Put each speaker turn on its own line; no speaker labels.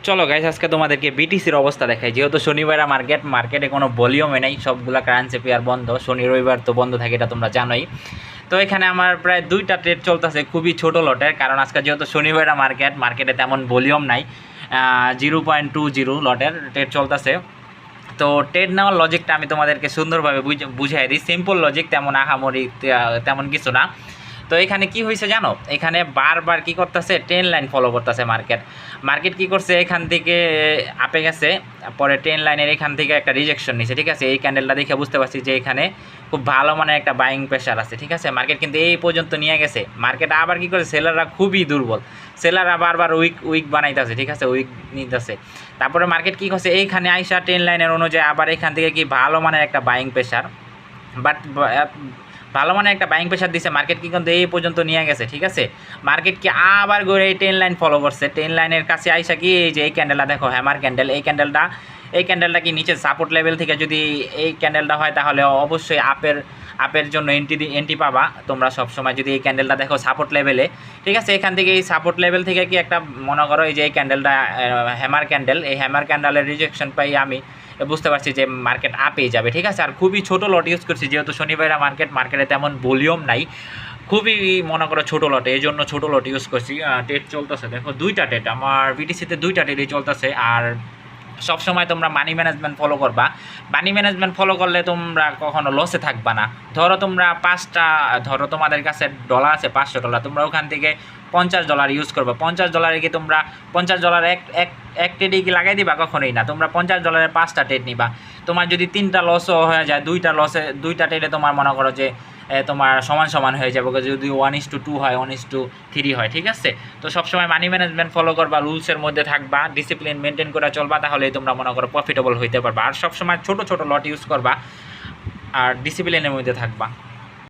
চলো গাইস, আজকে তোমাদেরকে বিটিসির অবস্থা দেখাই। যেহেতু শনিবার মার্কেটে কোনো ভলিউমে নেই, সবগুলা কারেন্সি পেয়ার বন্ধ। শনি রবিবার তো বন্ধ থাকে, এটা তোমরা জানোই। তো এখানে আমার প্রায় 2টা ট্রেড চলতেছে, খুবই ছোট লটের, কারণ আজকে যেহেতু শনিবার মার্কেটে তেমন ভলিউম নাই। 0.20 লটের ট্রেড চলতেছে। তো ট্রেড নেওয়ার লজিকটা আমি তোমাদেরকে সুন্দরভাবে বুঝাই দিই। সিম্পল লজিক, তেমন আহামরি তেমন কিছু না। তো এখানে কি হয়েছে জানো, এখানে বারবার কি করতেছে, ট্রেন লাইন ফলো করতেছে মার্কেট কি করছে, এখান থেকে আপে গেছে, পরে ট্রেন লাইনের এখান থেকে একটা রিজেকশন নিছে। ঠিক আছে, এই ক্যান্ডেলটা দেখে বুঝতে পারছি যে এখানে খুব ভালো মানের একটা বাইং প্রেশার আছে। ঠিক আছে, মার্কেট কিন্তু এই পর্যন্ত নিয়ে গেছে। মার্কেট আবার কি করে, সেলাররা খুবই দুর্বল, সেলাররা বারবার উইক বানাইতেছে। ঠিক আছে, উইক নিতেছে। তারপরে মার্কেট কি করছে, এইখানে আইসা ট্রেন লাইনের অনুযায়ী আবার এখান থেকে কি ভালো মানের একটা বাইং প্রেশার, বাট ভালো মানে একটা বাইং প্রেশার দিছে। মার্কেট কি কিন্তু এই পর্যন্ত নিয়ে গেছে। ঠিক আছে, মার্কেট কি আবার ঘুরে এই ট্রেন লাইন ফলো করছে। ট্রেন লাইনের কাছে আইসা কি এই যে এই ক্যান্ডেলটা দেখো, হ্যামার ক্যান্ডেল, এই ক্যান্ডেলটা কি নিচে সাপোর্ট লেভেল থেকে যদি এই ক্যান্ডেলটা হয়, তাহলে অবশ্যই আপের জন্য এন্ট্রি পাবা তোমরা সবসময়, যদি এই ক্যান্ডেলটা দেখো সাপোর্ট লেভেলে। ঠিক আছে, এখান থেকে এই সাপোর্ট লেভেল থেকে কি একটা মনে করো এই যে এই ক্যান্ডেলটা হ্যামার ক্যান্ডেল, এই হ্যামার ক্যান্ডেলের রিজেকশন পাই আমি বুঝতে পারছি যে মার্কেট আপেই যাবে। ঠিক আছে, আর খুবই ছোট লট ইউজ করছি, যেহেতু শনিবার মার্কেটে তেমন ভলিউম নাই, খুবই মনে করো ছোটো লটে, এই জন্য ছোটো লট ইউজ করছি। টেট চলতেছে দেখো, 2টা টেট আমার বিটিসিতে, 2টা টেটই চলতেছে। আর সবসময় তোমরা মানি ম্যানেজমেন্ট ফলো করবা। মানি ম্যানেজমেন্ট ফলো করলে তোমরা কখনো লসে থাকবা না। ধরো তোমাদের কাছে ডলার আছে $500, তোমরা ওখান থেকে $50 ইউজ করবা। $50 কি তোমরা $50 এক ট্রেডে কি লাগাই দিবা? কখনোই না। তোমরা $50 5টা ট্রেড নিবা। তোমার যদি 3টা লসও হয়ে যায়, 2টা ট্রেডে তোমার মনে করো যে তোমার সমান হয়ে যাবে, যদি 1:2 হয়, 1:3 হয়। ঠিক আছে, তো সবসময় মানি ম্যানেজমেন্ট ফলো করবা, রুলসের মধ্যে থাকবা, ডিসিপ্লিন মেনটেন করে চলবা, তাহলে তোমরা মনে করো প্রফিটেবল হইতে পারবা। আর সবসময় ছোট লট ইউজ করবা আর ডিসিপ্লিনের মধ্যে থাকবা।